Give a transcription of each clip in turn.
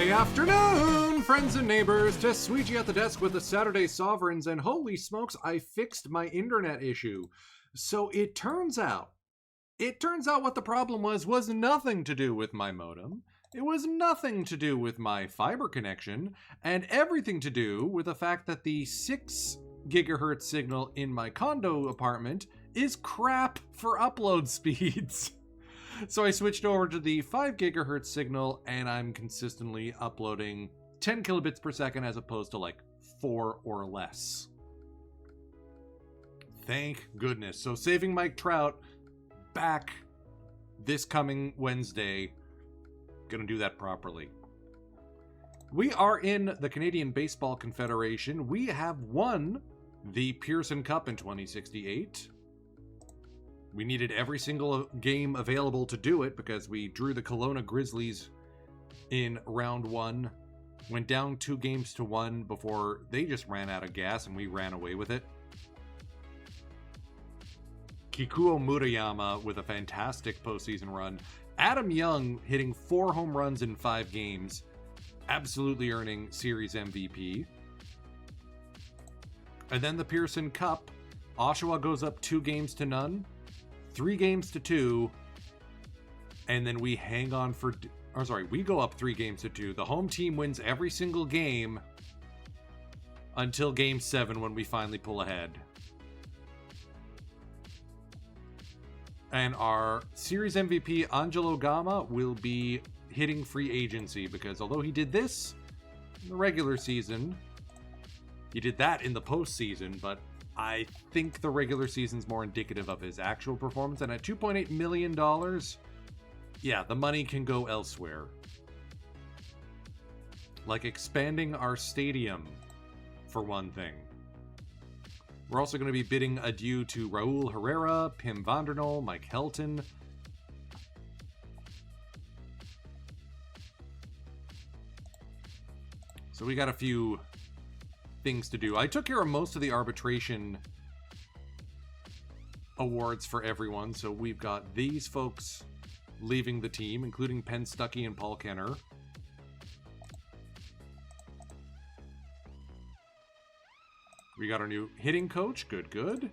Friday afternoon, friends and neighbors. Just Sweetie at the desk with the Saturday Sovereigns, and holy smokes, I fixed my internet issue. So it turns out what the problem was nothing to do with my modem. It was nothing to do with my fiber connection, and everything to do with the fact that the 6 gigahertz signal in my condo apartment is crap for upload speeds. So I switched over to the 5 gigahertz signal, and I'm consistently uploading 10 kilobits per second as opposed to like 4 or less. Thank goodness. So Saving Mike Trout back this coming Wednesday. Gonna do that properly. We are in the Canadian Baseball Confederation. We have won the Pearson Cup in 2068. We needed every single game available to do it because we drew the Kelowna Grizzlies in round 1. Went down 2-1 before they just ran out of gas and we ran away with it. Kikuo Murayama with a fantastic postseason run. Adam Young hitting 4 home runs in 5 games. Absolutely earning Series MVP. And then the Pearson Cup. Oshawa goes up 2-0. 3-2, and then we hang on for... we go up 3-2. The home team wins every single game until Game 7 when we finally pull ahead. And our Series MVP, Angelo Gama, will be hitting free agency because although he did this in the regular season, he did that in the postseason, but I think the regular season's more indicative of his actual performance, and at $2.8 million, yeah, the money can go elsewhere. Like expanding our stadium, for one thing. We're also going to be bidding adieu to Raul Herrera, Pim Vandernol, Mike Helton. So we got a few things to do. I took care of most of the arbitration awards for everyone, so we've got these folks leaving the team, including Penn Stuckey and Paul Kenner. We got our new hitting coach. Good.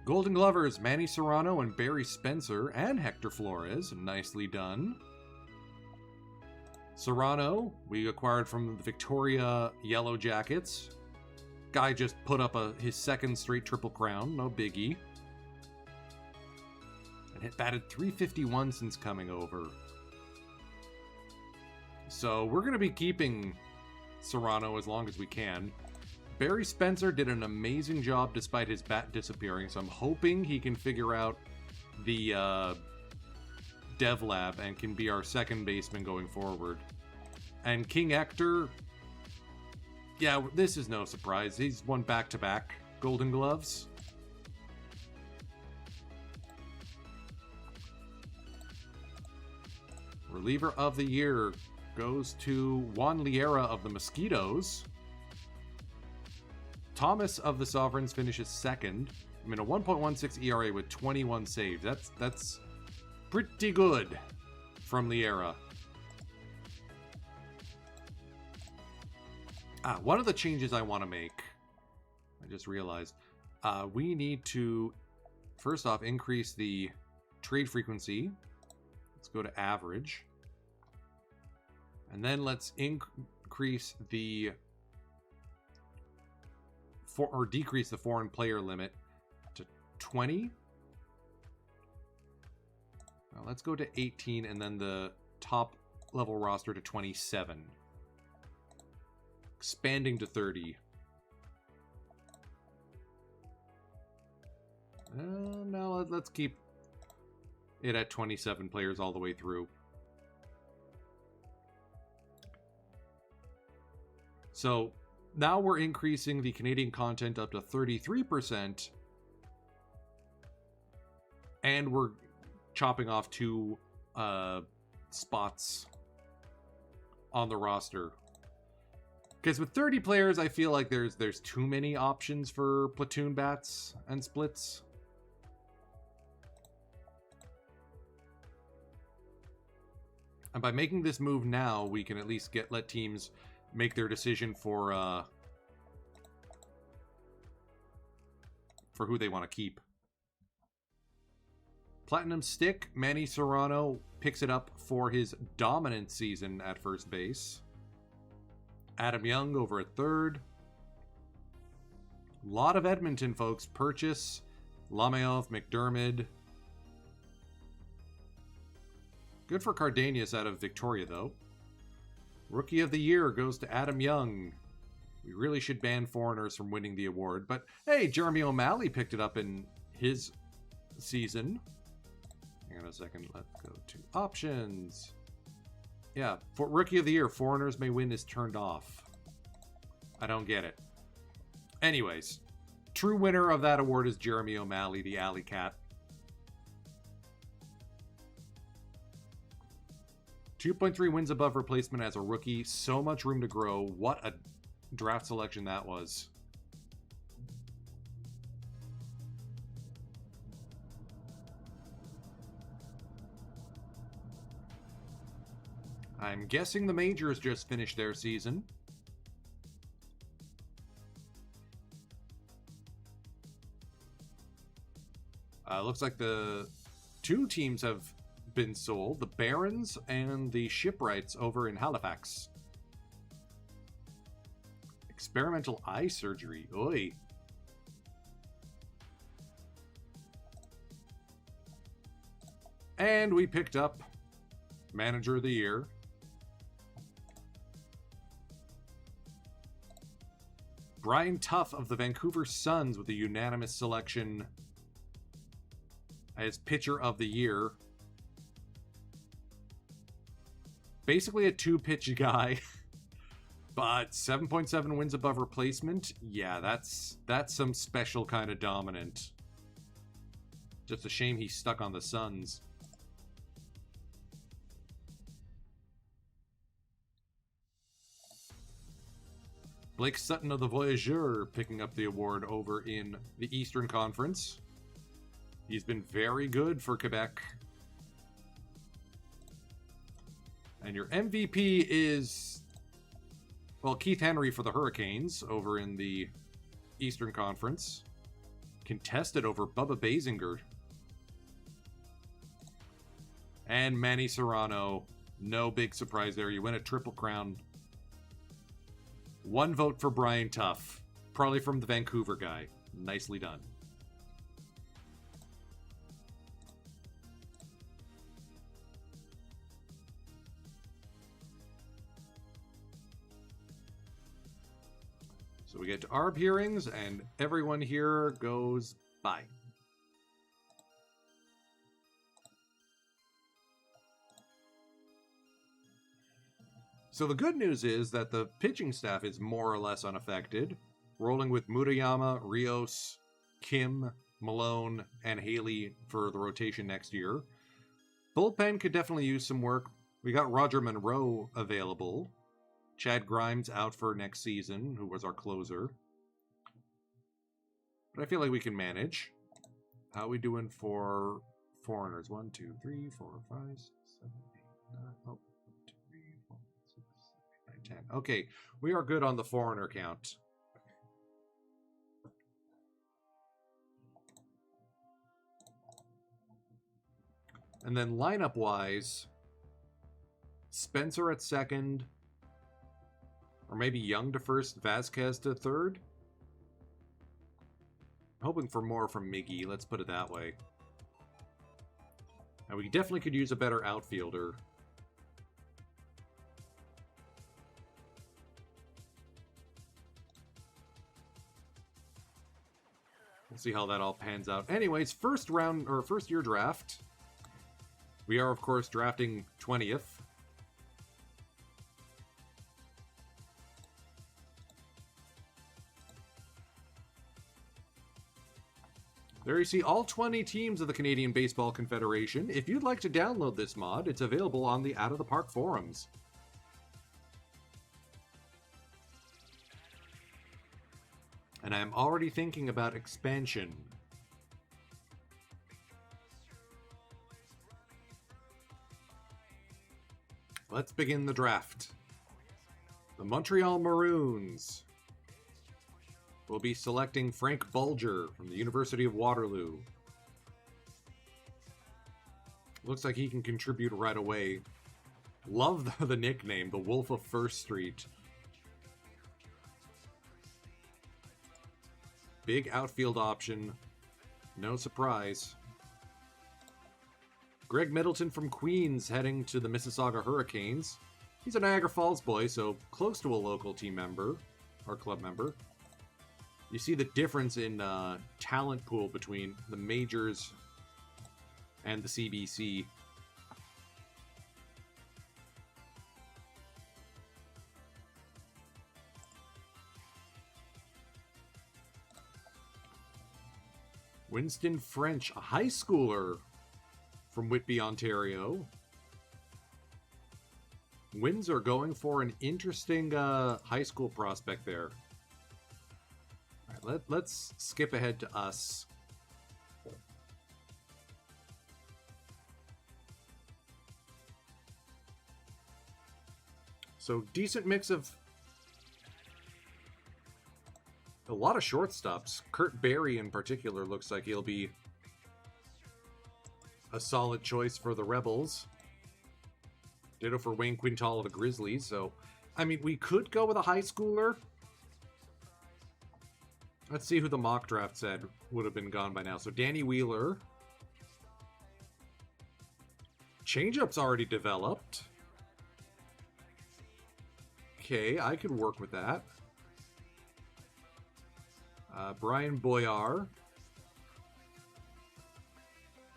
Golden Glovers, Manny Serrano and Barry Spencer and Hector Flores. Nicely done. Serrano, we acquired from the Victoria Yellow Jackets. Guy just put up his second straight Triple Crown, no biggie. And hit batted .351 since coming over. So we're going to be keeping Serrano as long as we can. Barry Spencer did an amazing job despite his bat disappearing, so I'm hoping he can figure out the Dev Lab and can be our second baseman going forward. And King Hector, yeah, this is no surprise. He's won back-to-back Golden Gloves. Reliever of the year goes to Juan Liera of the Mosquitoes. Thomas of the Sovereigns finishes second. I mean, a 1.16 ERA with 21 saves. That's pretty good from Liera. One of the changes I want to make, I just realized, we need to, first off, increase the trade frequency. Let's go to average. And then let's increase the, decrease the foreign player limit to 20. Now let's go to 18 and then the top level roster to 27. Expanding to 30. Now let's keep it at 27 players all the way through. So now we're increasing the Canadian content up to 33%. And we're chopping off 2 spots on the roster. Because with 30 players, I feel like there's too many options for platoon bats and splits. And by making this move now, we can at least let teams make their decision for who they want to keep. Platinum Stick, Manny Serrano picks it up for his dominant season at first base. Adam Young over at third. A lot of Edmonton folks. Purchase, Lameov, McDermott. Good for Cardenas out of Victoria, though. Rookie of the Year goes to Adam Young. We really should ban foreigners from winning the award. But, hey, Jeremy O'Malley picked it up in his season. Hang on a second. Let's go to options. Yeah, for Rookie of the Year, foreigners may win is turned off. I don't get it. Anyways, true winner of that award is Jeremy O'Malley, the Alley Cat. 2.3 wins above replacement as a rookie. So much room to grow. What a draft selection that was. I'm guessing the Majors just finished their season. Looks like the two teams have been sold. The Barons and the Shipwrights over in Halifax. Experimental eye surgery. Oi. And we picked up Manager of the Year. Brian Tuff of the Vancouver Suns with a unanimous selection as Pitcher of the Year. Basically a two-pitch guy, but 7.7 wins above replacement. Yeah, that's some special kind of dominant. Just a shame he's stuck on the Suns. Blake Sutton of the Voyageur picking up the award over in the Eastern Conference. He's been very good for Quebec. And your MVP is, well, Keith Henry for the Hurricanes over in the Eastern Conference. Contested over Bubba Basinger. And Manny Serrano. No big surprise there. You win a Triple Crown. One vote for Brian Tuff. Probably from the Vancouver guy. Nicely done. So we get to ARB hearings, and everyone here goes bye. So the good news is that the pitching staff is more or less unaffected, rolling with Murayama, Rios, Kim, Malone, and Haley for the rotation next year. Bullpen could definitely use some work. We got Roger Monroe available. Chad Grimes out for next season, who was our closer. But I feel like we can manage. How are we doing for foreigners? 1, 2, 3, 4, 5, 6, 7, 8, 9. Oh, 1, 2, 3, 4, 5, 6, 7, 8, 9, 10. Okay, we are good on the foreigner count. And then lineup-wise, Spencer at second, or maybe Young to first, Vasquez to third. Hoping for more from Miggy, let's put it that way. And we definitely could use a better outfielder. We'll see how that all pans out. Anyways, first round, or first year draft. We are, of course, drafting 20th. There you see all 20 teams of the Canadian Baseball Confederation. If you'd like to download this mod, it's available on the Out of the Park forums. And I'm already thinking about expansion. Let's begin the draft. The Montreal Maroons will be selecting Frank Bulger from the University of Waterloo. Looks like he can contribute right away. Love the nickname, the Wolf of First Street. Big outfield option. No surprise. Greg Middleton from Queens heading to the Mississauga Hurricanes. He's a Niagara Falls boy, so close to a local team member, or club member. You see the difference in talent pool between the majors and the CBC. Winston French, a high schooler from Whitby, Ontario. Windsor going for an interesting high school prospect there. All right, let's skip ahead to us. So decent mix of a lot of shortstops. Kurt Berry in particular looks like he'll be a solid choice for the Rebels. Ditto for Wayne Quintal of the Grizzlies. So, I mean, we could go with a high schooler. Let's see who the mock draft said would have been gone by now. So, Danny Wheeler. Changeup's already developed. Okay, I could work with that. Brian Boyar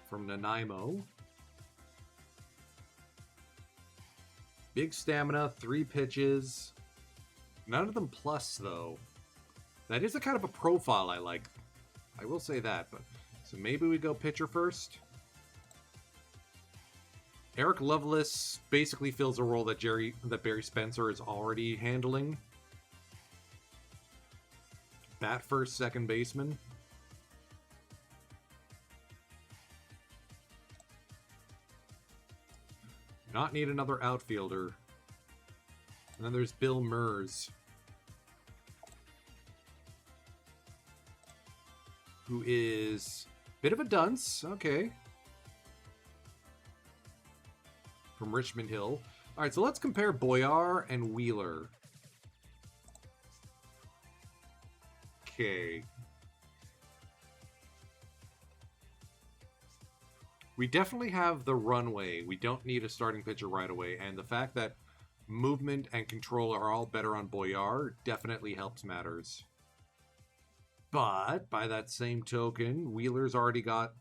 from Nanaimo. Big stamina, 3 pitches. None of them plus, though. That is a kind of a profile I like. I will say that. But so maybe we go pitcher first. Eric Lovelace basically fills a role that Barry Spencer is already handling. Bat first, second baseman. Not need another outfielder. And then there's Bill Mers, who is a bit of a dunce. Okay. From Richmond Hill. All right, so let's compare Boyar and Wheeler. Okay. We definitely have the runway. We don't need a starting pitcher right away. And the fact that movement and control are all better on Boyar definitely helps matters. But by that same token, Wheeler's already got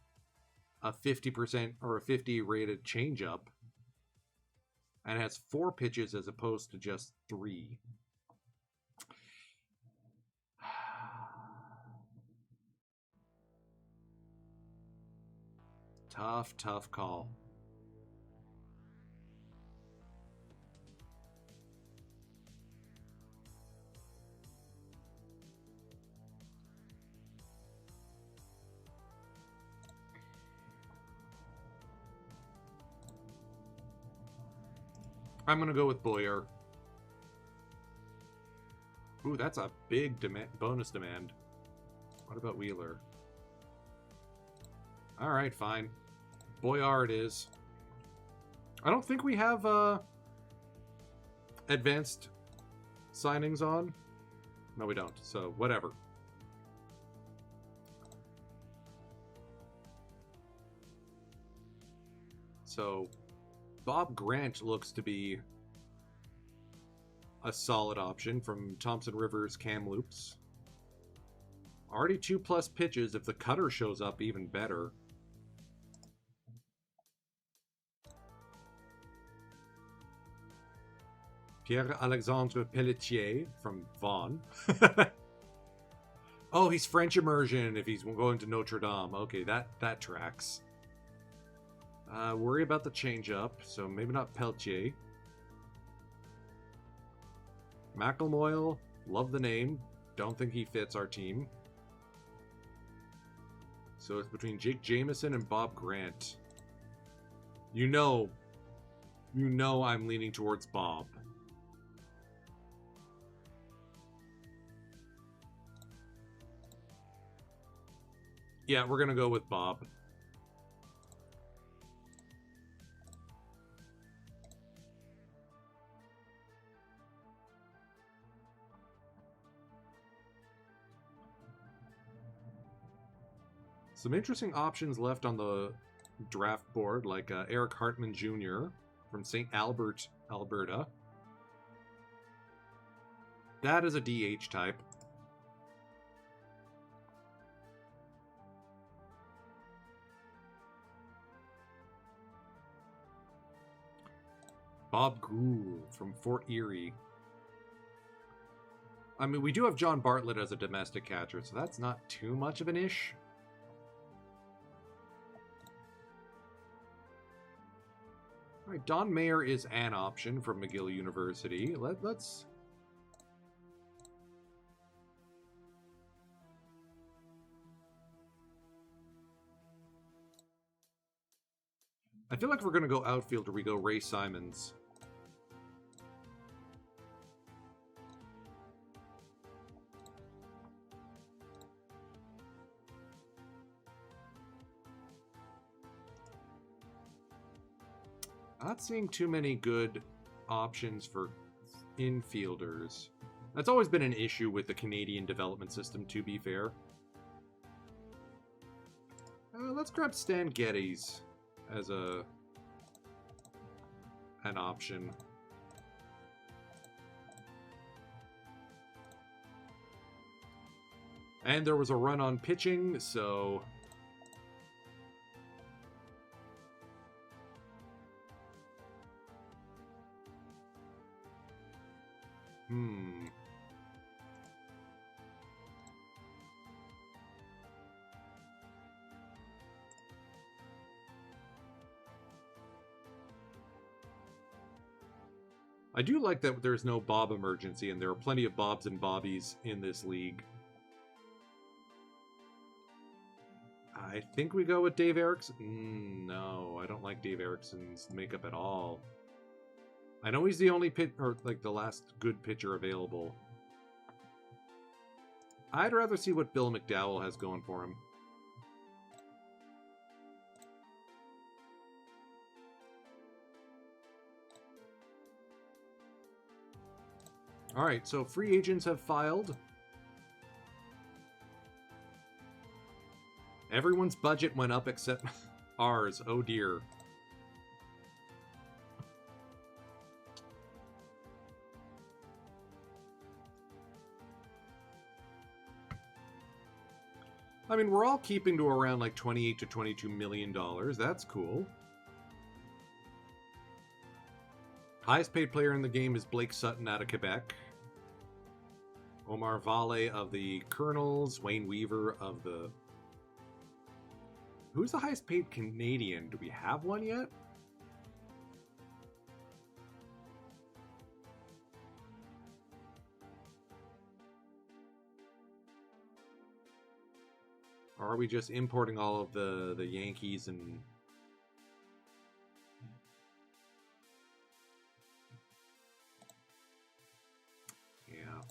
a 50% or a 50 rated changeup. And has 4 pitches as opposed to just 3. Tough call. I'm going to go with Boyer. Ooh, that's a big bonus demand. What about Wheeler? All right, fine. Boyar it is. I don't think we have advanced signings on. No, we don't. So, whatever. So, Bob Grant looks to be a solid option from Thompson Rivers Kamloops. Already 2+ pitches. If the cutter shows up, even better. Pierre-Alexandre Pelletier from Vaughan. Oh, he's French immersion if he's going to Notre Dame. Okay, that tracks. Worry about the changeup, so maybe not Pelletier. McElmoyle, love the name. Don't think he fits our team. So it's between Jake Jameson and Bob Grant. You know You know I'm leaning towards Bob. Yeah, we're gonna go with Bob. Some interesting options left on the draft board, like Eric Hartman Jr. from St. Albert, Alberta. That is a DH type. Bob Gould from Fort Erie. I mean, we do have John Bartlett as a domestic catcher, so that's not too much of an ish. All right, Don Mayer is an option from McGill University. Let's... I feel like we're going to go outfield, or we go Ray Simons. Not seeing too many good options for infielders. That's always been an issue with the Canadian development system, to be fair. Let's grab Stan Geddes as an option. And there was a run on pitching, so... I do like that there's no Bob emergency, and there are plenty of Bobs and Bobbies in this league. I think we go with Dave Erickson. No, I don't like Dave Erickson's makeup at all. I know he's the only the last good pitcher available. I'd rather see what Bill McDowell has going for him. All right, so free agents have filed. Everyone's budget went up except ours. Oh dear. I mean, we're all keeping to around like $28 to $22 million. That's cool. Highest paid player in the game is Blake Sutton out of Quebec. Omar Vale of the Colonels. Wayne Weaver of the... Who's the highest paid Canadian? Do we have one yet? Or are we just importing all of the Yankees and... Yeah.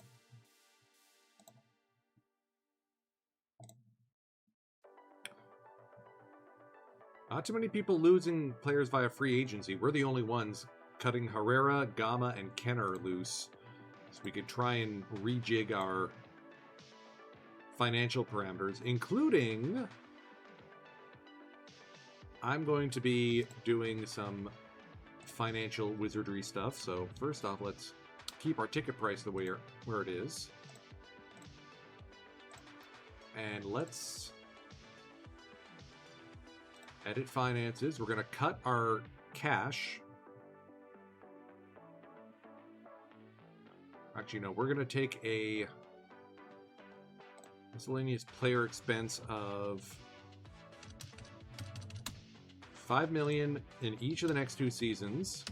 Not too many people losing players via free agency. We're the only ones cutting Herrera, Gama, and Kenner loose. So we could try and rejig our financial parameters, including... I'm going to be doing some financial wizardry stuff. So first off, let's keep our ticket price the way where it is. And let's edit finances. We're going to cut our cash. Actually, no, we're going to take a miscellaneous player expense of $5 million in each of the next 2 seasons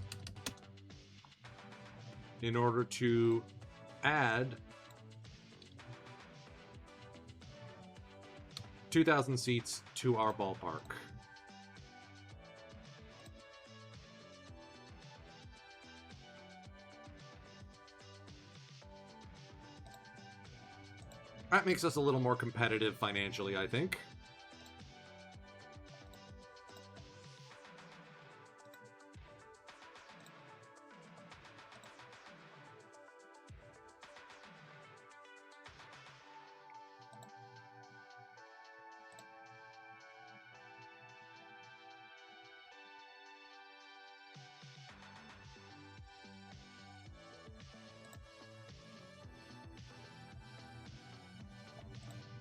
in order to add 2,000 seats to our ballpark. That makes us a little more competitive financially, I think.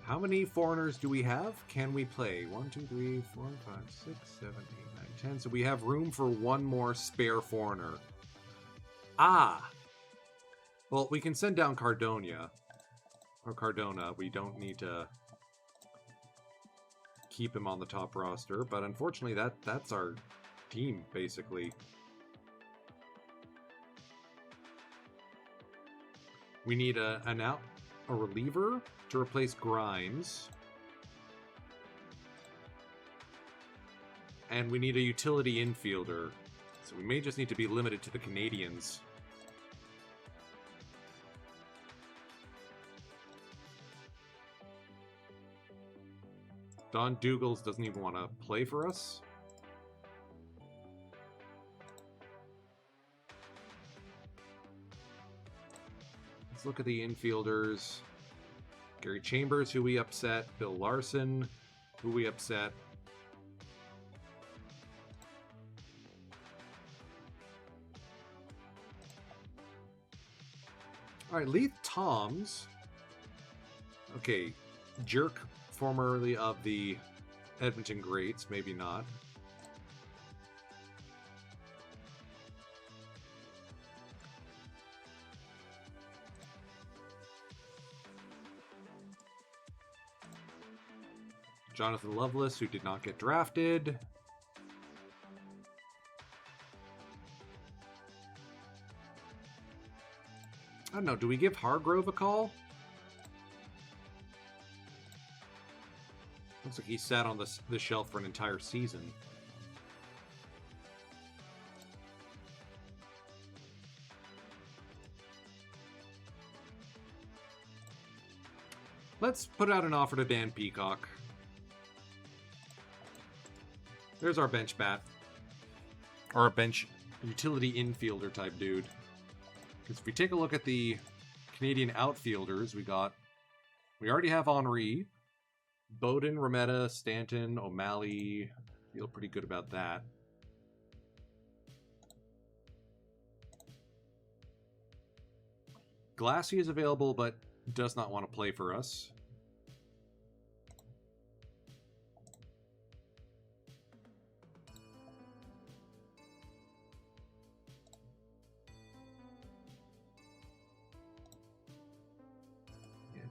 How many foreigners do we have? Can we play? 1, 2, 3, 4, 5, 6, 7, 8, 9, 10. So we have room for one more spare foreigner. Ah! Well, we can send down Cardonia. Or Cardona. We don't need to keep him on the top roster. But unfortunately, that's our team, basically. We need a reliever to replace Grimes. And we need a utility infielder. So we may just need to be limited to the Canadians. Don Dougals doesn't even want to play for us. Let's look at the infielders. Gary Chambers, who we upset. Bill Larson, who we upset. All right, Leith Toms. Okay, Jerk, formerly of the Edmonton Greats, maybe not. Jonathan Lovelace, who did not get drafted. I don't know, do we give Hargrove a call? Looks like he sat on the shelf for an entire season. Let's put out an offer to Dan Peacock. There's our bench bat. Or a bench utility infielder type dude. Because if we take a look at the Canadian outfielders, we already have Henry, Bowden, Rometta, Stanton, O'Malley. Feel pretty good about that. Glassy is available, but does not want to play for us.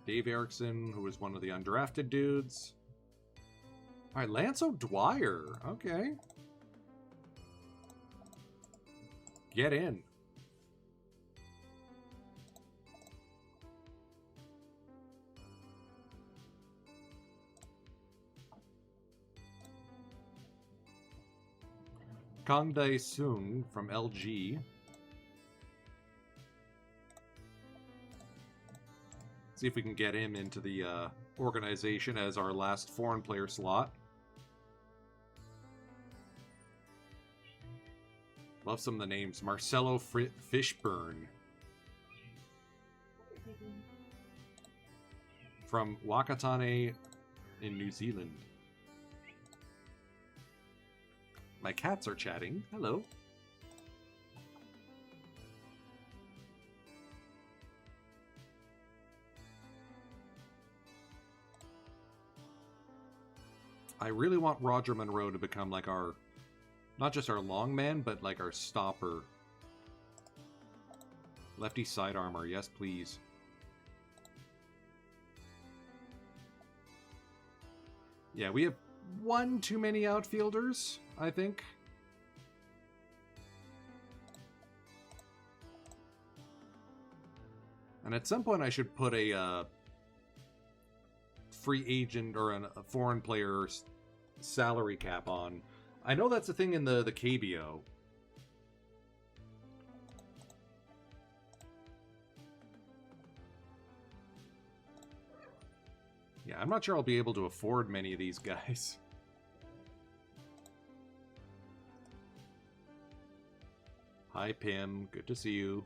Dave Erickson, who was one of the undrafted dudes. All right, Lance O'Dwyer. Okay. Get in. Kang Dae-sung from LG. See if we can get him into the organization as our last foreign player slot. Love some of the names. Marcelo Fishburne. From Wakatane in New Zealand. My cats are chatting. Hello. I really want Roger Monroe to become like our, not just our long man, but like our stopper. Lefty side armor, yes please. Yeah, we have one too many outfielders, I think. And at some point I should put a free agent or a foreign player's salary cap on. I know that's a thing in the KBO. Yeah, I'm not sure I'll be able to afford many of these guys. Hi, Pim. Good to see you.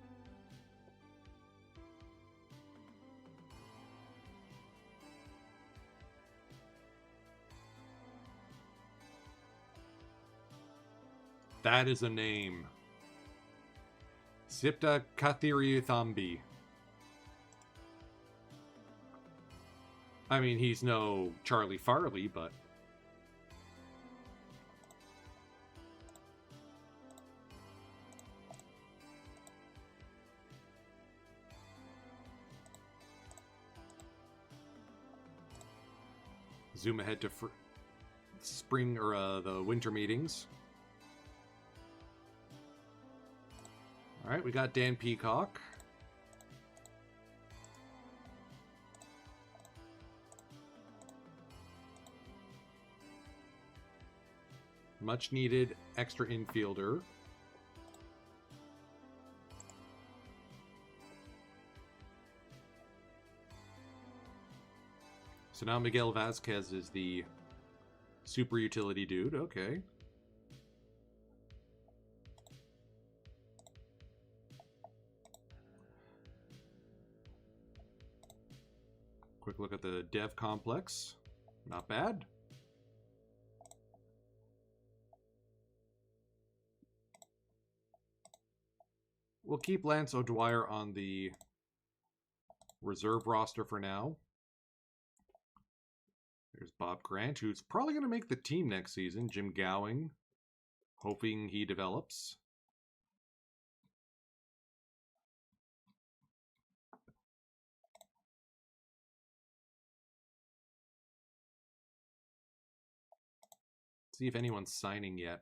That is a name. Sipta Kathiriuthambi. I mean, he's no Charlie Farley, but... Zoom ahead to spring, or the winter meetings. Alright, we got Dan Peacock. Much needed extra infielder. So now Miguel Vasquez is the super utility dude. Okay. Quick look at the dev complex. Not bad. We'll keep Lance O'Dwyer on the reserve roster for now. There's Bob Grant, who's probably going to make the team next season. Jim Gowing, hoping he develops. See if anyone's signing yet.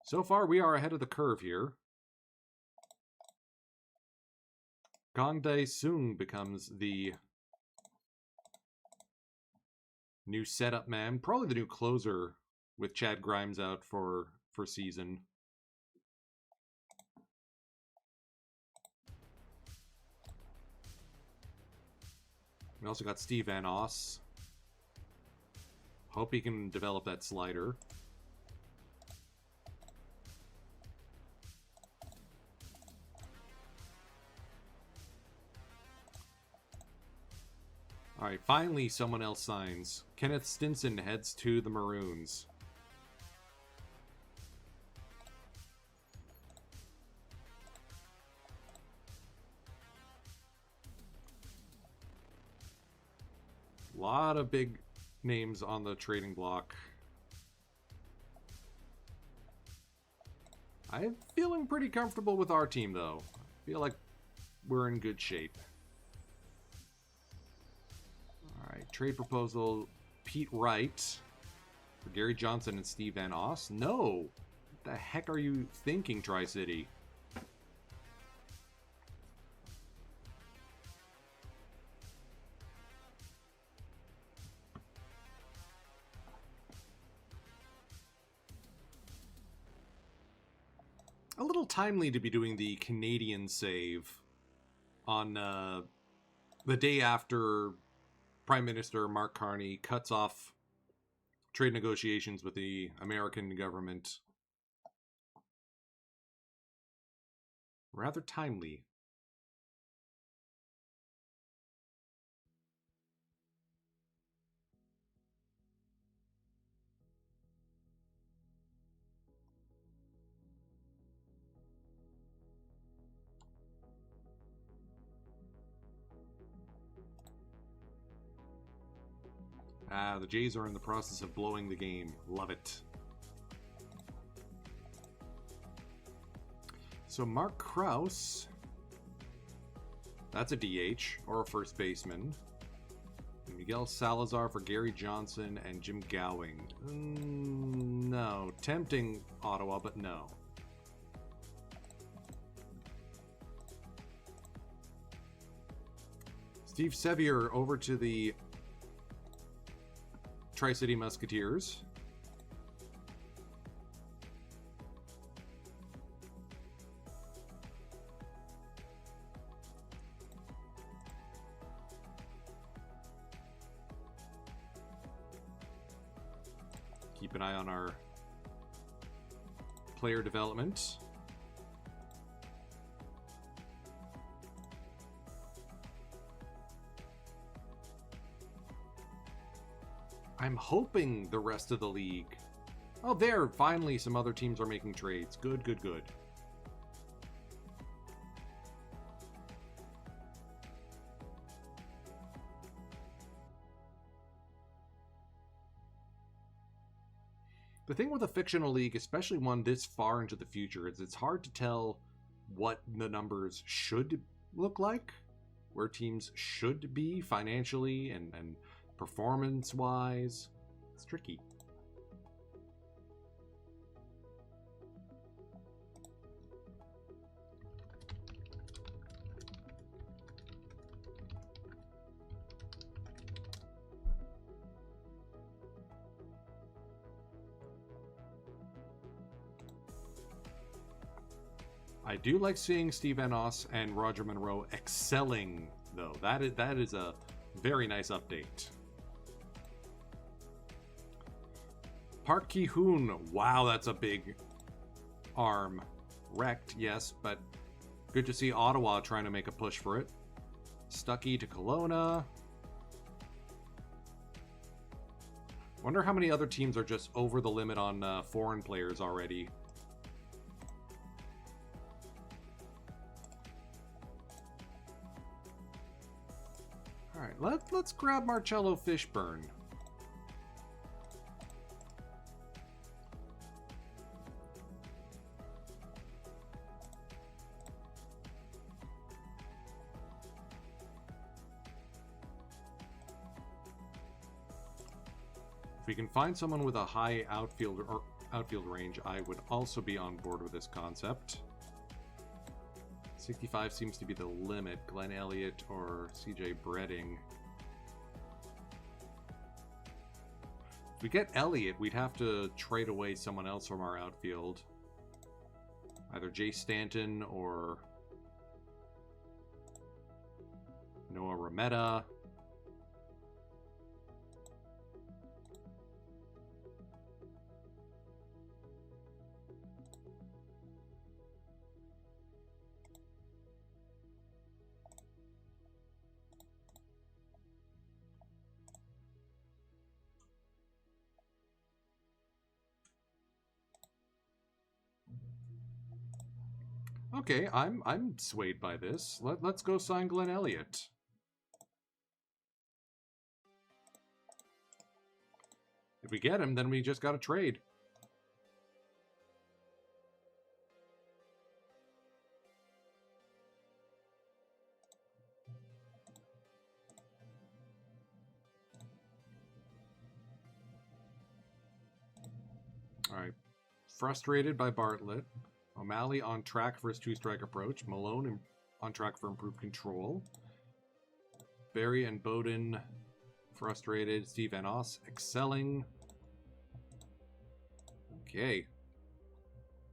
So far, we are ahead of the curve here. Kang Dae-sung becomes the new setup man. Probably the new closer with Chad Grimes out for season. We also got Steve Van Oss. Hope he can develop that slider. Alright, finally someone else signs. Kenneth Stinson heads to the Maroons. A lot of big names on the trading block. I'm feeling pretty comfortable with our team, though. I feel like we're in good shape. Alright, trade proposal. Pete Wright for Gary Johnson and Steve Van Oss. No! What the heck are you thinking, Tri-City? A little timely to be doing the Canadian save on the day after Prime Minister Mark Carney cuts off trade negotiations with the American government. Rather timely. The Jays are in the process of blowing the game. Love it. So Mark Krause, that's a DH or a first baseman. Miguel Salazar for Gary Johnson and Jim Gowing. No, tempting Ottawa, but no. Steve Sevier over to the Tri-City Musketeers. keep an eye on our player development. I'm hoping the rest of the league... Oh, there! Finally, some other teams are making trades. Good, good, good. The thing with a fictional league, especially one this far into the future, is it's hard to tell what the numbers should look like, where teams should be financially and performance-wise. It's tricky. I do like seeing Steve Enos and Roger Monroe excelling, though. That is a very nice update. Park Ki-hoon. Wow, that's a big arm. Wrecked, yes, but good to see Ottawa trying to make a push for it. Stuckey to Kelowna. Wonder how many other teams are just over the limit on foreign players already. Alright, let's grab Marcello Fishburne. If we can find someone with a high outfield range, I would also be on board with this concept. 65 seems to be the limit. Glenn Elliott or CJ Bredding. If we get Elliott, we'd have to trade away someone else from our outfield. Either Jay Stanton or Noah Rometta. Okay, I'm swayed by this. Let's go sign Glenn Elliott. If we get him, then we just got to trade. All right. Frustrated by Bartlett. O'Malley on track for his two-strike approach. Malone on track for improved control. Barry and Bowden frustrated. Steve Enos excelling. Okay.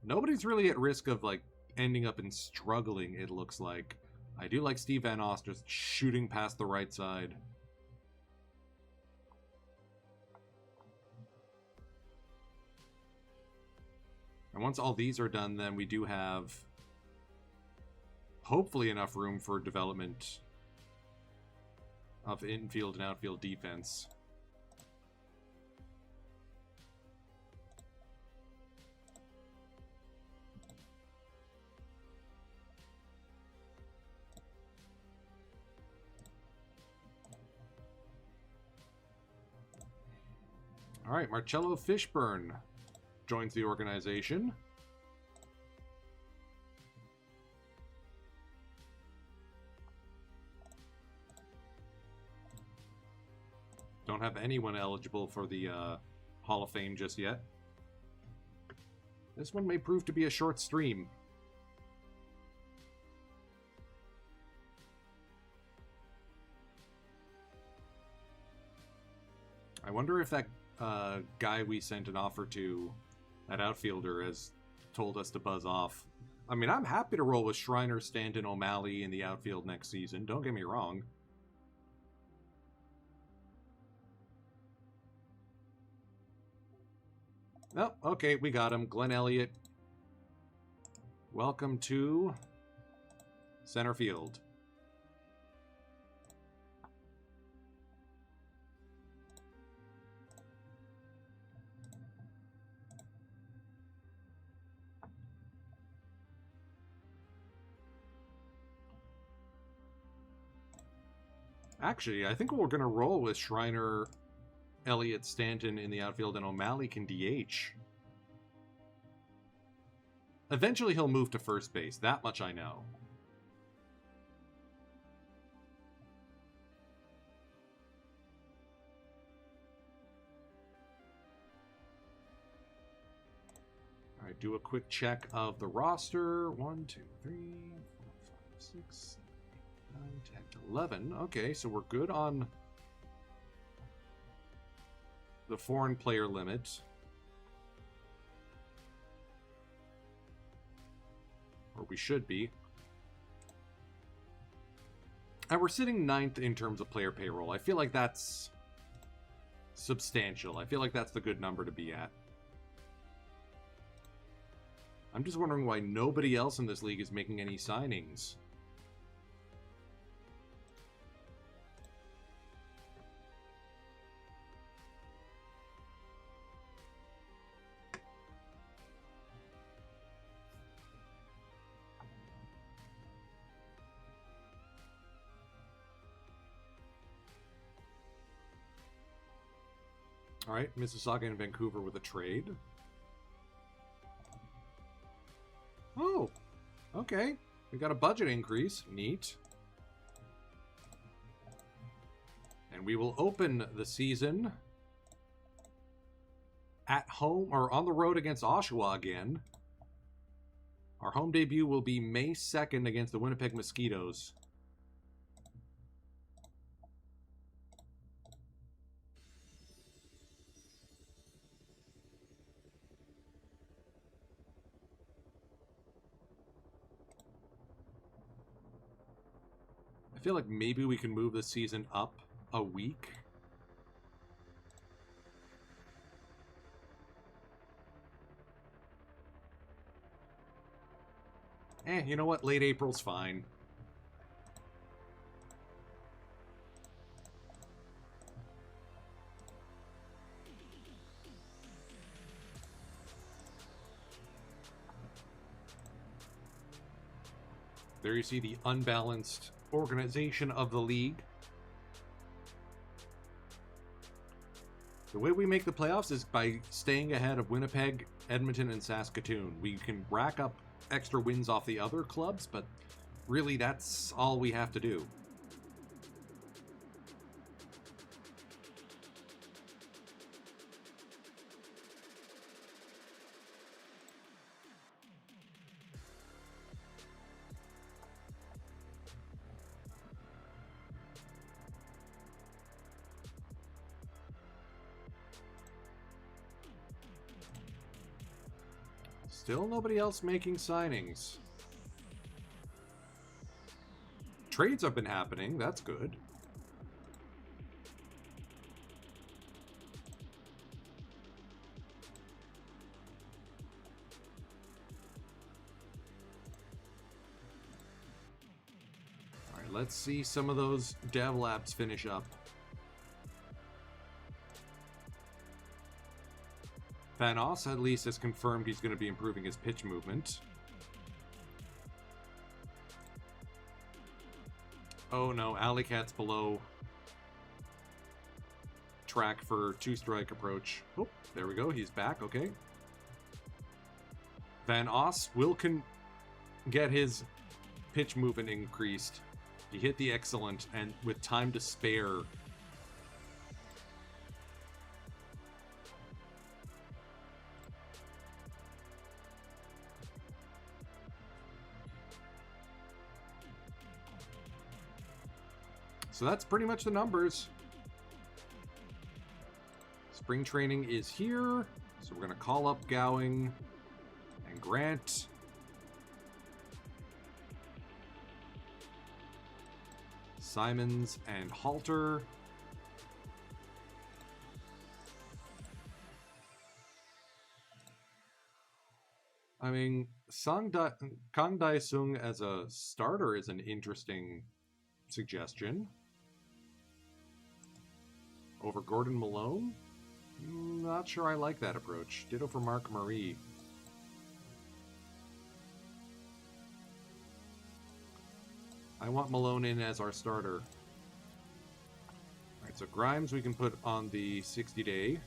Nobody's really at risk of like ending up in struggling, it looks like. I do like Steve Enos just shooting past the right side. And once all these are done, then we do have hopefully enough room for development of infield and outfield defense. All right, Marcello Fishburne joins the organization. Don't have anyone eligible for the Hall of Fame just yet. This one may prove to be a short stream. I wonder if that guy we sent an offer to, that outfielder, has told us to buzz off. I mean, I'm happy to roll with Shriner, Stanton, O'Malley in the outfield next season. Don't get me wrong. Oh, okay, we got him. Glenn Elliott. Welcome to center field. Actually, I think we're going to roll with Shriner, Elliott, Stanton in the outfield, and O'Malley can DH. Eventually he'll move to first base. That much I know. All right, do a quick check of the roster. 1, 2, 3, 4, 5, 6, 7, 8, 9, 10, 11. Okay, so we're good on the foreign player limit. Or we should be. And we're sitting 9th in terms of player payroll. I feel like that's substantial. I feel like that's the good number to be at. I'm just wondering why nobody else in this league is making any signings. All right, Mississauga and Vancouver with a trade. Oh, okay. We got a budget increase. Neat. And we will open the season at home or on the road against Oshawa again. Our home debut will be May 2nd against the Winnipeg Mosquitoes. I feel like maybe we can move the season up a week. You know what? Late April's fine. There you see the unbalanced organization of the league. The way we make the playoffs is by staying ahead of Winnipeg, Edmonton, and Saskatoon. We can rack up extra wins off the other clubs, but really that's all we have to do. Still nobody else making signings. Trades have been happening, that's good. Alright, let's see some of those dev labs finish up. Van Oss at least has confirmed he's going to be improving his pitch movement. Oh no, Alley Cat's below track for two-strike approach. Oh, there we go, he's back, okay. Van Oss will get his pitch movement increased. He hit the excellent, and with time to spare, so that's pretty much the numbers. Spring training is here, so we're going to call up Gowing and Grant. Simons and Halter. I mean, Kang Dae-sung as a starter is an interesting suggestion. Over Gordon Malone? Not sure I like that approach. Ditto for Mark Marie. I want Malone in as our starter. Alright, so Grimes we can put on the 60-day.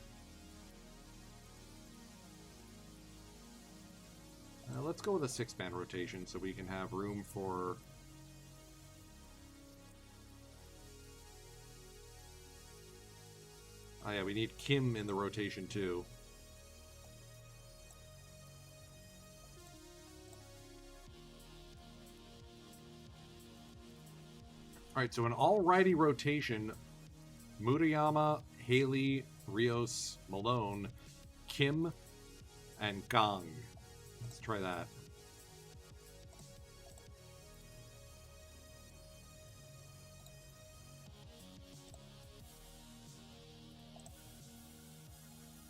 Let's go with a 6-man rotation so we can have room for... Oh yeah, we need Kim in the rotation too. Alright, so an all-righty rotation. Murayama, Haley, Rios, Malone, Kim, and Gang. Let's try that.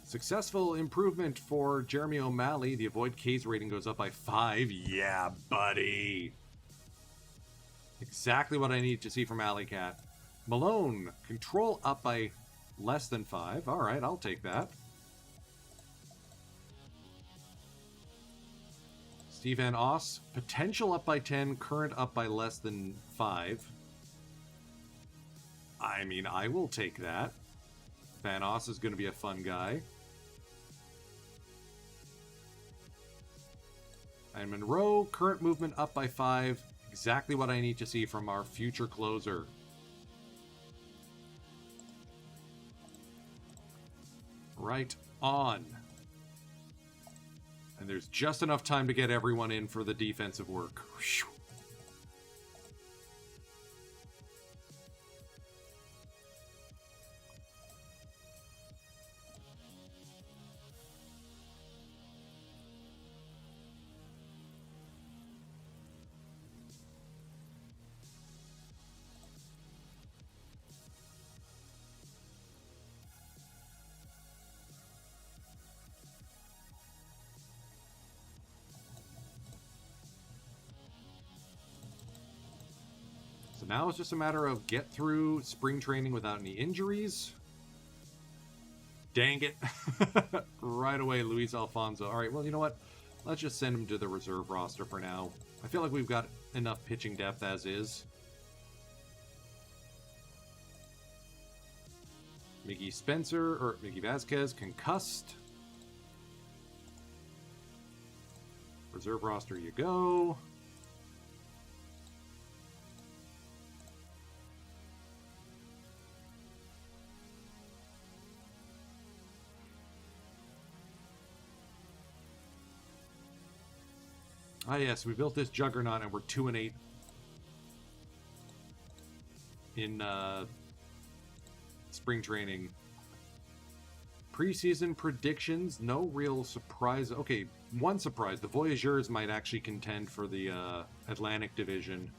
Successful improvement for Jeremy O'Malley. The avoid K's rating goes up by 5. Yeah, buddy. Exactly what I need to see from Alley Cat. Malone, control up by less than 5. Alright, I'll take that. Steve Van Oss, potential up by 10, current up by less than 5. I mean, I will take that. Van Oss is going to be a fun guy. And Monroe, current movement up by 5. Exactly what I need to see from our future closer. Right on. And there's just enough time to get everyone in for the defensive work. Whew. So now it's just a matter of get through spring training without any injuries. Dang it. Right away, Luis Alfonso. All right, well, you know what? Let's just send him to the reserve roster for now. I feel like we've got enough pitching depth as is. Miggy Spencer, or Miggy Vasquez, concussed. Reserve roster you go. Ah, yes, we built this juggernaut and we're 2-8 in spring training. Preseason predictions, no real surprise. Okay, one surprise. The Voyageurs might actually contend for the Atlantic Division.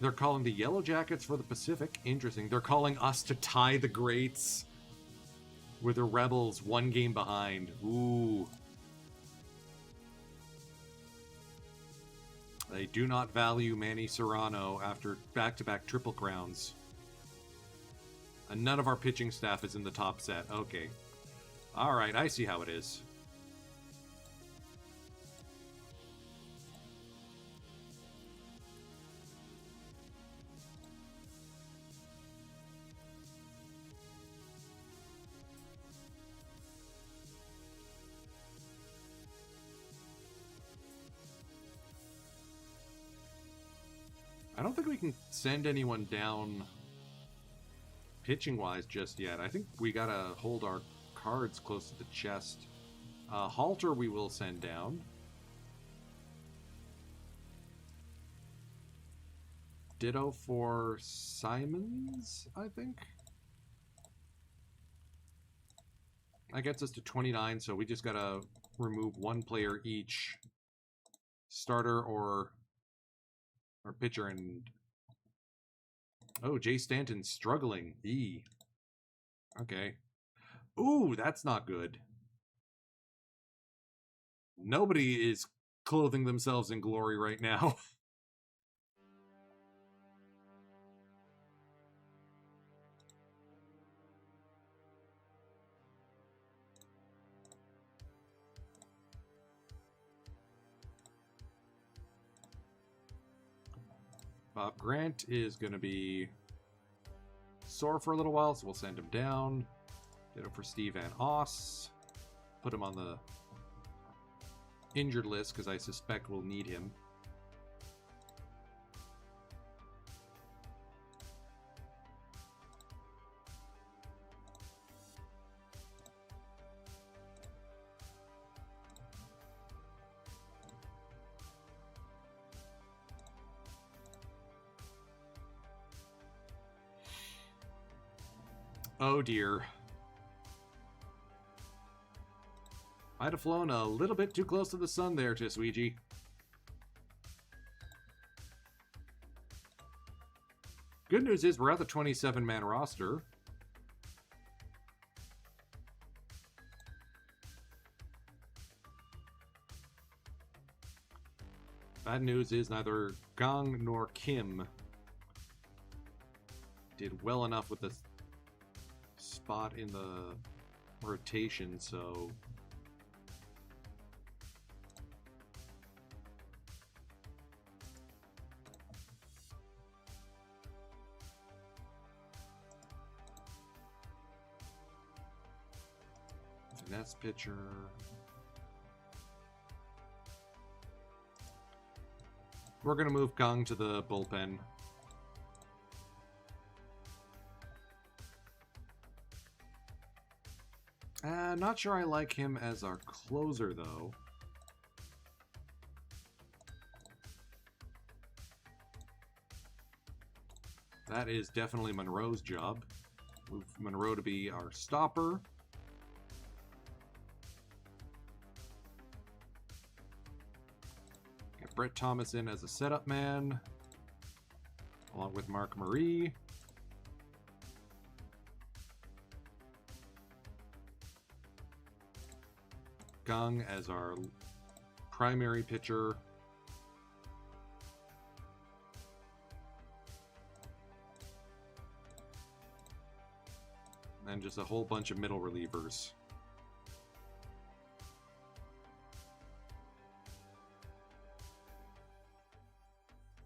They're calling the Yellow Jackets for the Pacific. Interesting. They're calling us to tie the Greats with the Rebels 1 game behind. Ooh. They do not value Manny Serrano after back-to-back Triple Crowns. And none of our pitching staff is in the top set. Okay. Alright, I see how it is. I don't think we can send anyone down pitching-wise just yet. I think we gotta hold our cards close to the chest. Halter we will send down. Ditto for Simons, I think. That gets us to 29, so we just gotta remove one player each. Starter or pitcher, and oh, Jay Stanton's struggling. Okay. Ooh, that's not good. Nobody is clothing themselves in glory right now. Bob Grant is going to be sore for a little while, so we'll send him down. Ditto for Steve Van Oss. Put him on the injured list because I suspect we'll need him. Oh dear. Might have flown a little bit too close to the sun there, Tisweegi. Good news is we're at the 27-man roster. Bad news is neither Gang nor Kim did well enough with the spot in the rotation, so finesse pitcher. We're going to move Gang to the bullpen. Not sure I like him as our closer, though. That is definitely Monroe's job. Move Monroe to be our stopper. Get Brett Thomas in as a setup man, along with Mark Marie. Gang as our primary pitcher. And just a whole bunch of middle relievers.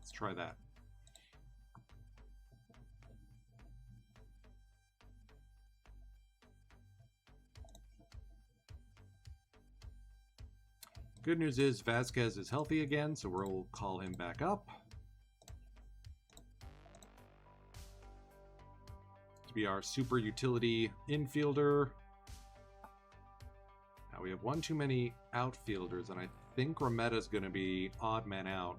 Let's try that. Good news is Vasquez is healthy again, so we'll call him back up to be our super utility infielder. Now we have one too many outfielders, and I think Rametta's going to be odd man out.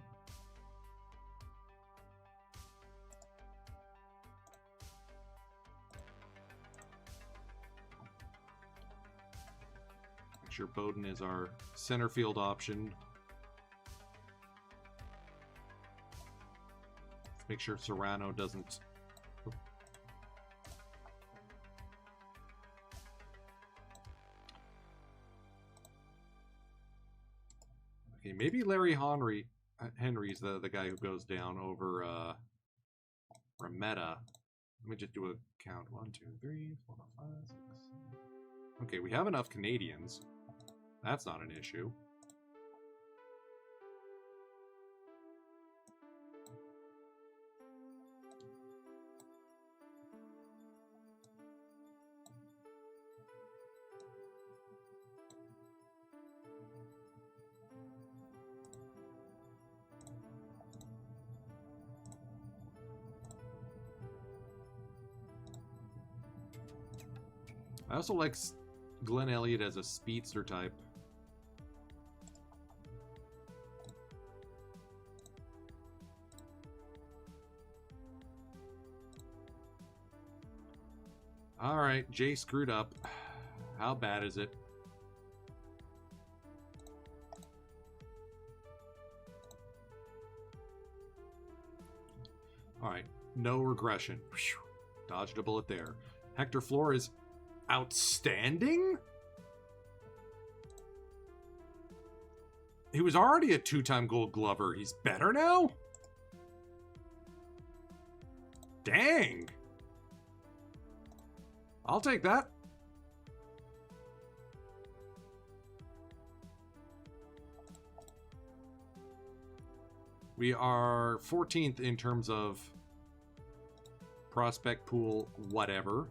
Sure, Bowden is our center field option. Let's make sure Serrano doesn't. Okay, maybe Larry Henry's the guy who goes down over Rametta. Let me just do a count. 1, 2, 3, 4, 5, 6. Okay, we have enough Canadians. That's not an issue. I also like Glenn Elliott as a speedster type. Alright, Jay screwed up. How bad is it? Alright, no regression. Whew. Dodged a bullet there. Hector Flores outstanding? He was already a 2-time Gold Glover. He's better now? Dang. I'll take that. We are 14th in terms of prospect pool, whatever.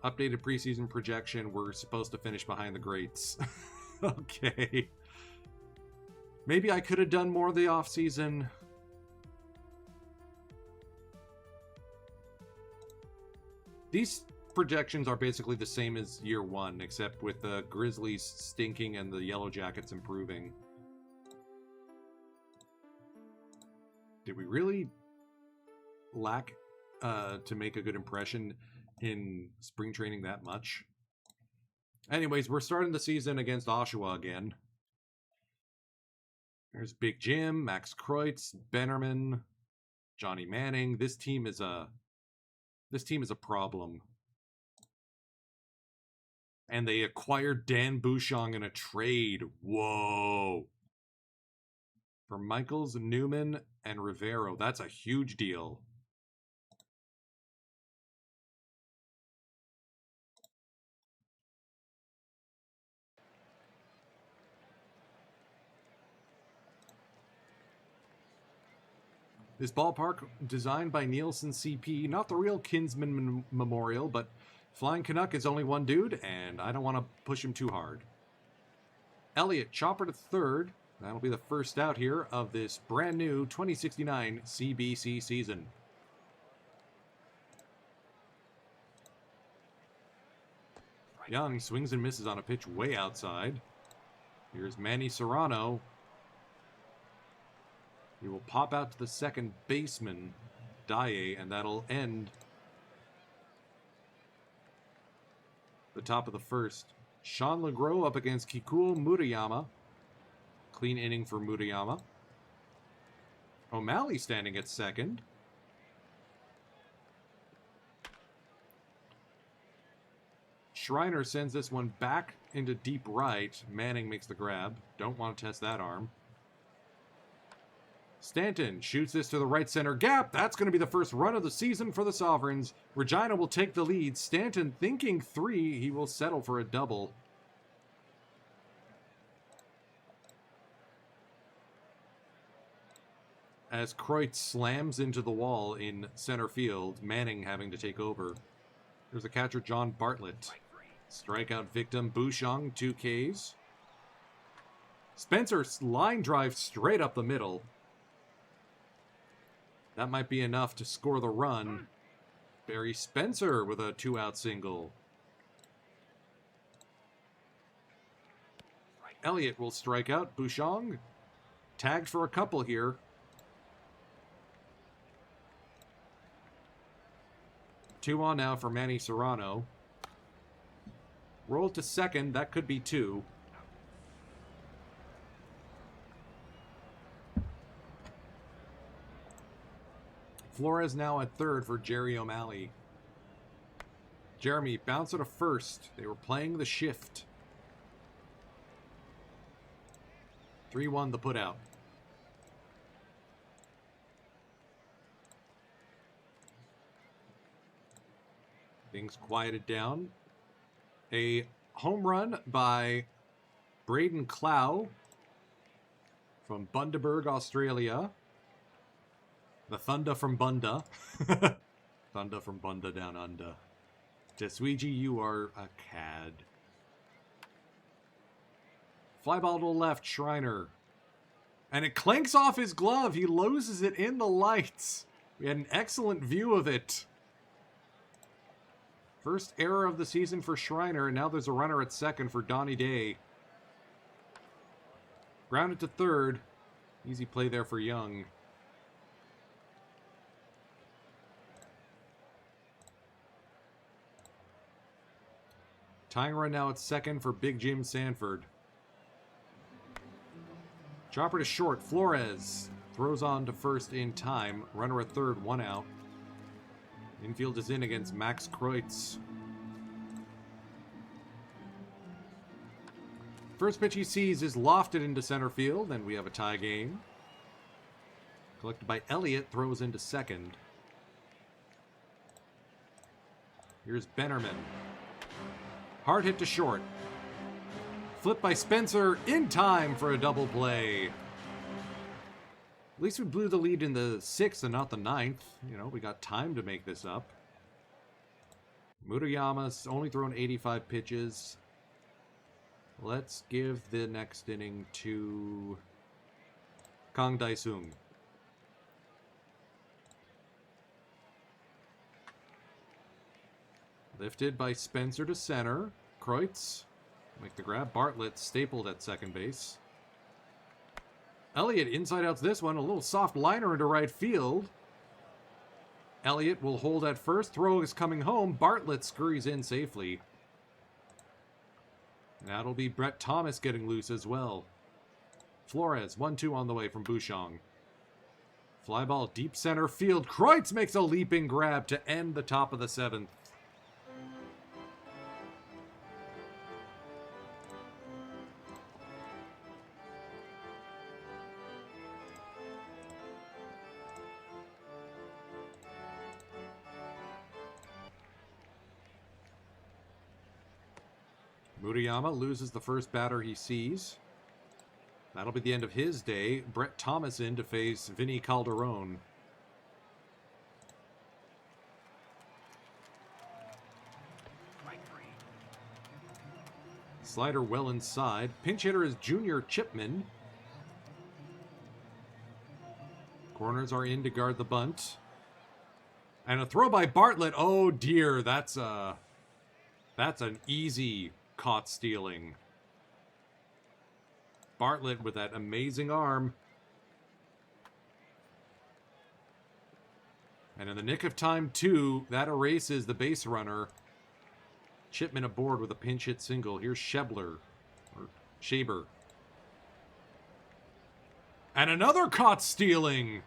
Updated preseason projection, we're supposed to finish behind the greats. Okay. Maybe I could have done more the offseason. These projections are basically the same as year one, except with the Grizzlies stinking and the Yellow Jackets improving. Did we really lack to make a good impression in spring training that much? Anyways, we're starting the season against Oshawa again. There's Big Jim, Max Kreutz, Bennerman, Johnny Manning. This team is a problem. And they acquired Dan Bouchon in a trade. Whoa. For Michaels, Newman, and Rivero. That's a huge deal. This ballpark, designed by Nielsen CP, not the real Kinsman Memorial, but Flying Canuck is only one dude, and I don't want to push him too hard. Elliott, chopper to third. That'll be the first out here of this brand new 2069 CBC season. Young swings and misses on a pitch way outside. Here's Manny Serrano. He will pop out to the second baseman, Daye, and that'll end the top of the first. Sean Legros up against Kikuo Murayama. Clean inning for Murayama. O'Malley standing at second. Schreiner sends this one back into deep right. Manning makes the grab. Don't want to test that arm. Stanton shoots this to the right center gap. That's going to be the first run of the season for the Sovereigns. Regina will take the lead. Stanton thinking 3. He will settle for a double. As Kreutz slams into the wall in center field, Manning having to take over. There's the catcher, John Bartlett. Strikeout victim, Bouchon, 2 Ks. Spencer's line drive straight up the middle. That might be enough to score the run. Barry Spencer with a 2-out single. Elliott will strike out. Bouchon tagged for a couple here. 2 on now for Manny Serrano. Roll to second. That could be 2. Flores now at third for Jerry O'Malley. Jeremy bounce to first. They were playing the shift. 3-1 the put out. Things quieted down. A home run by Braden Clow from Bundaberg, Australia. The Thunder from Bunda. Thunder from Bunda down under. Tesweji, you are a cad. Fly ball to the left, Schreiner. And it clanks off his glove. He loses it in the lights. We had an excellent view of it. First error of the season for Schreiner, and now there's a runner at second for Donnie Day. Grounded to third. Easy play there for Young. Tying run now at second for Big Jim Sanford. Chopper to short. Flores throws on to first in time. Runner at third, 1 out. Infield is in against Max Kreutz. First pitch he sees is lofted into center field, and we have a tie game. Collected by Elliott, throws into second. Here's Bennerman. Hard hit to short. Flip by Spencer in time for a double play. At least we blew the lead in the 6th and not the 9th. You know, we got time to make this up. Murayama's only thrown 85 pitches. Let's give the next inning to Kang Dae-sung. Lifted by Spencer to center. Kreutz make the grab. Bartlett stapled at second base. Elliott inside outs this one. A little soft liner into right field. Elliott will hold at first. Throw is coming home. Bartlett scurries in safely. That'll be Brett Thomas getting loose as well. Flores, 1-2 on the way from Bouchon. Fly ball deep center field. Kreutz makes a leaping grab to end the top of the 7th. Murayama loses the first batter he sees. That'll be the end of his day. Brett Thomas in to face Vinny Calderon. Slider well inside. Pinch hitter is Junior Chipman. Corners are in to guard the bunt. And a throw by Bartlett. Oh dear, that's an easy caught stealing. Bartlett with that amazing arm. And in the nick of time, too, that erases the base runner. Chipman aboard with a pinch hit single. Here's Shaber. And another caught stealing.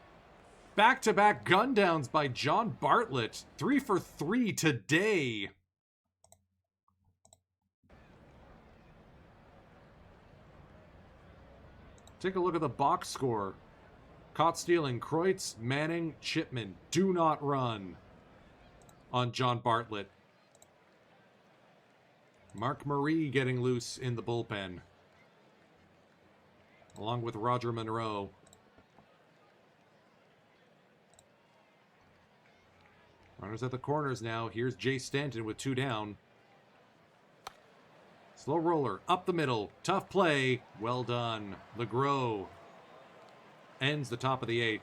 Back-to-back gun downs by John Bartlett. 3 for 3 today. Take a look at the box score. Caught stealing, Kreutz, Manning, Chipman. Do not run on John Bartlett. Mark Marie getting loose in the bullpen. Along with Roger Monroe. Runners at the corners now. Here's Jay Stanton with 2 down. Slow roller, up the middle. Tough play. Well done. LeGros ends the top of the 8th.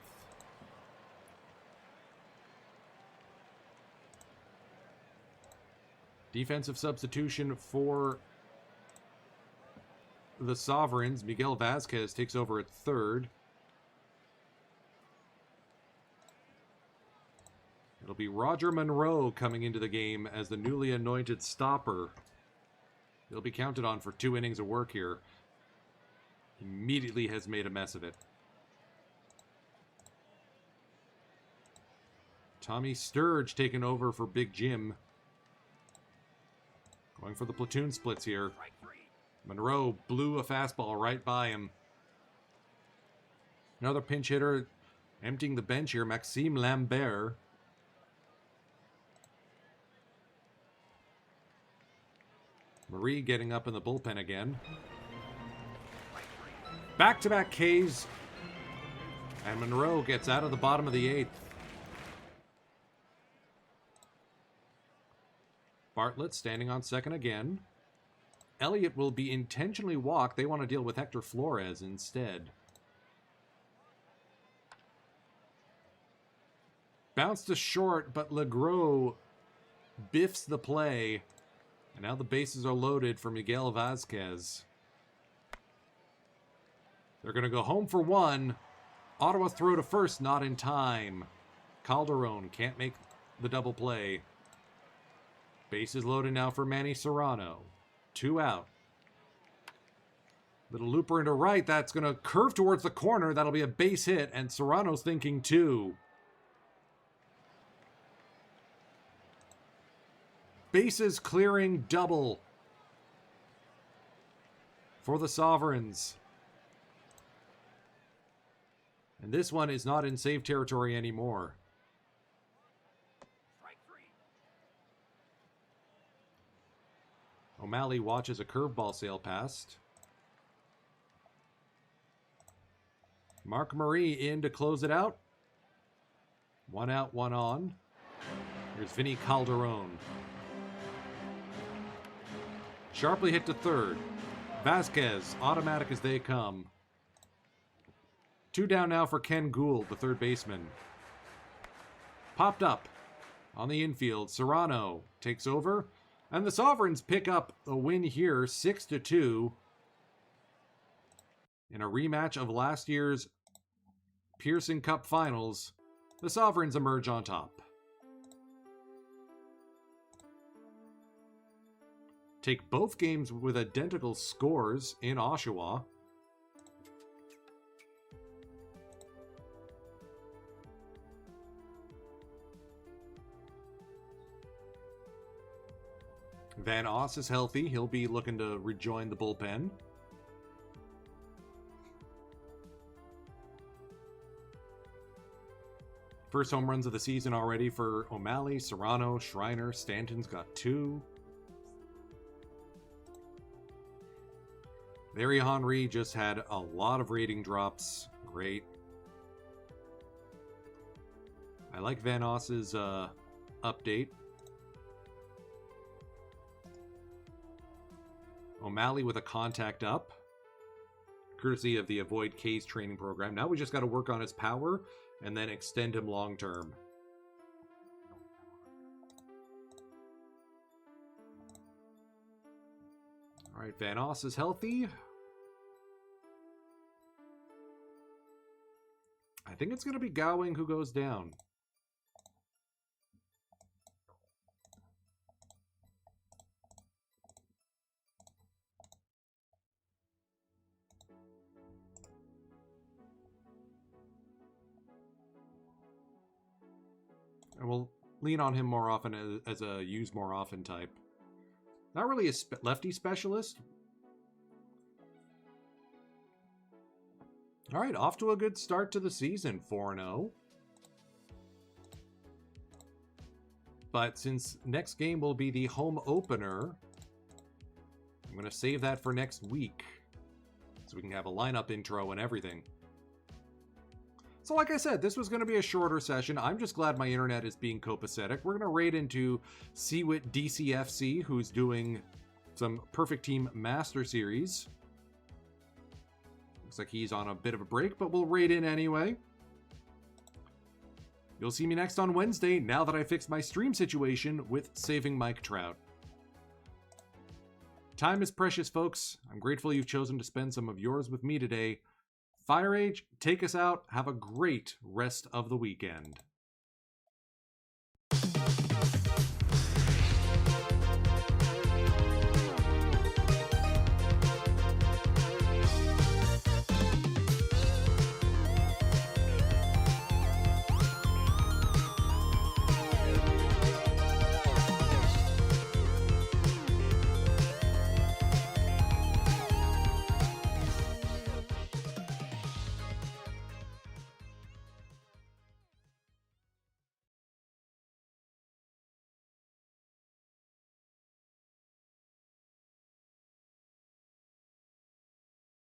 Defensive substitution for the Sovereigns. Miguel Vasquez takes over at third. It'll be Roger Monroe coming into the game as the newly anointed stopper. He'll be counted on for 2 innings of work here. Immediately has made a mess of it. Tommy Sturge taking over for Big Jim. Going for the platoon splits here. Monroe blew a fastball right by him. Another pinch hitter emptying the bench here, Maxime Lambert. Marie getting up in the bullpen again. Back-to-back Ks. And Monroe gets out of the bottom of the 8th. Bartlett standing on second again. Elliott will be intentionally walked. They want to deal with Hector Flores instead. Bounce to short, but LeGros biffs the play. And now the bases are loaded for Miguel Vasquez. They're going to go home for 1. Ottawa throw to first, not in time. Calderon can't make the double play. Bases loaded now for Manny Serrano. 2 out. Little looper into right. That's going to curve towards the corner. That'll be a base hit, and Serrano's thinking 2. Bases clearing double for the Sovereigns. And this one is not in save territory anymore. O'Malley watches a curveball sail past. Mark Marie in to close it out. One out, one on. Here's Vinny Calderon. Sharply hit to third. Vasquez, automatic as they come. 2 down now for Ken Gould, the third baseman. Popped up on the infield. Serrano takes over. And the Sovereigns pick up a win here, 6-2. In a rematch of last year's Pearson Cup Finals, the Sovereigns emerge on top. Take both games with identical scores in Oshawa. Van Oss is healthy. He'll be looking to rejoin the bullpen. First home runs of the season already for O'Malley, Serrano, Schreiner. Stanton's got 2. Larry Henry just had a lot of rating drops. Great. I like Van Oss's update. O'Malley with a contact up, courtesy of the Avoid K's training program. Now we just got to work on his power and then extend him long term. All right, Van Oss is healthy. I think it's going to be Gowing who goes down. And we'll lean on him more often as a use more often type. Not really a lefty specialist. All right, off to a good start to the season, 4-0. But since next game will be the home opener, I'm going to save that for next week so we can have a lineup intro and everything. So like I said, this was going to be a shorter session. I'm just glad my internet is being copacetic. We're going to raid into Seawit DCFC, who's doing some Perfect Team Master Series. Looks like he's on a bit of a break, but we'll raid in anyway. You'll see me next on Wednesday, now that I fixed my stream situation with saving Mike Trout. Time is precious, folks. I'm grateful you've chosen to spend some of yours with me today. Firage, take us out. Have a great rest of the weekend.